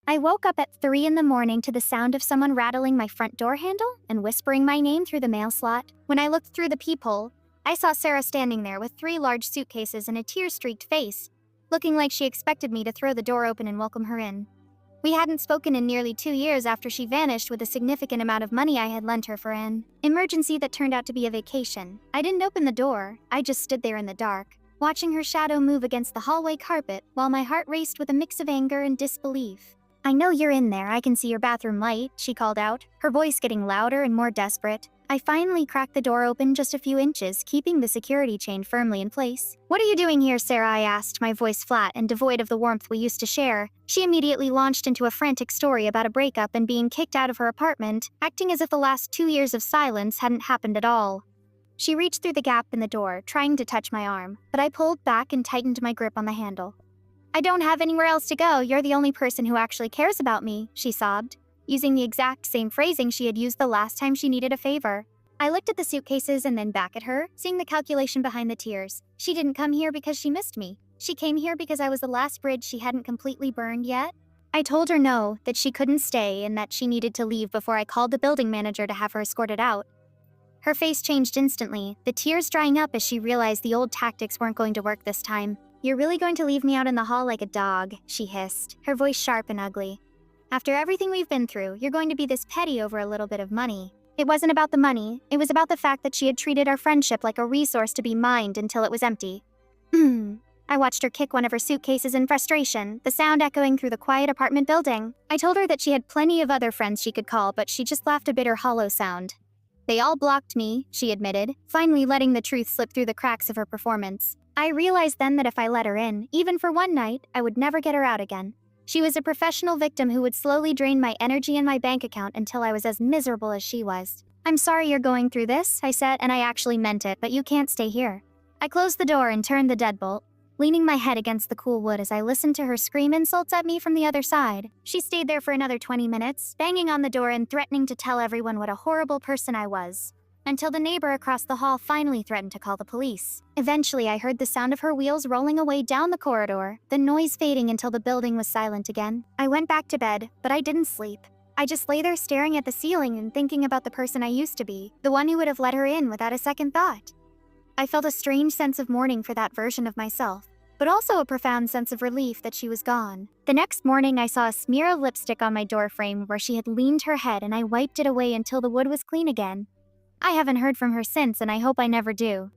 I woke up at 3 in the morning to the sound of someone rattling my front door handle and whispering my name through the mail slot. When I looked through the peephole, I saw Sarah standing there with 3 large suitcases and a tear-streaked face, looking like she expected me to throw the door open and welcome her in. We hadn't spoken in nearly 2 years after she vanished with a significant amount of money I had lent her for an emergency that turned out to be a vacation. I didn't open the door, I just stood there in the dark, watching her shadow move against the hallway carpet while my heart raced with a mix of anger and disbelief. "I know you're in there, I can see your bathroom light," she called out, her voice getting louder and more desperate. I finally cracked the door open just a few inches, keeping the security chain firmly in place. "What are you doing here, Sarah?" I asked, my voice flat and devoid of the warmth we used to share. She immediately launched into a frantic story about a breakup and being kicked out of her apartment, acting as if the last 2 years of silence hadn't happened at all. She reached through the gap in the door, trying to touch my arm, but I pulled back and tightened my grip on the handle. "I don't have anywhere else to go, you're the only person who actually cares about me," she sobbed, using the exact same phrasing she had used the last time she needed a favor. I looked at the suitcases and then back at her, seeing the calculation behind the tears. She didn't come here because she missed me. She came here because I was the last bridge she hadn't completely burned yet. I told her no, that she couldn't stay and that she needed to leave before I called the building manager to have her escorted out. Her face changed instantly, the tears drying up as she realized the old tactics weren't going to work this time. "You're really going to leave me out in the hall like a dog," she hissed, her voice sharp and ugly. "After everything we've been through, you're going to be this petty over a little bit of money." It wasn't about the money, it was about the fact that she had treated our friendship like a resource to be mined until it was empty. I watched her kick one of her suitcases in frustration, the sound echoing through the quiet apartment building. I told her that she had plenty of other friends she could call, but she just laughed a bitter, hollow sound. "They all blocked me," she admitted, finally letting the truth slip through the cracks of her performance. I realized then that if I let her in, even for one night, I would never get her out again. She was a professional victim who would slowly drain my energy and my bank account until I was as miserable as she was. "I'm sorry you're going through this," I said, and I actually meant it, "but you can't stay here." I closed the door and turned the deadbolt, leaning my head against the cool wood as I listened to her scream insults at me from the other side. She stayed there for another 20 minutes, banging on the door and threatening to tell everyone what a horrible person I was, until the neighbor across the hall finally threatened to call the police. Eventually, I heard the sound of her wheels rolling away down the corridor, the noise fading until the building was silent again. I went back to bed, but I didn't sleep. I just lay there staring at the ceiling and thinking about the person I used to be, the one who would have let her in without a second thought. I felt a strange sense of mourning for that version of myself, but also a profound sense of relief that she was gone. The next morning, I saw a smear of lipstick on my doorframe where she had leaned her head, and I wiped it away until the wood was clean again. I haven't heard from her since, and I hope I never do.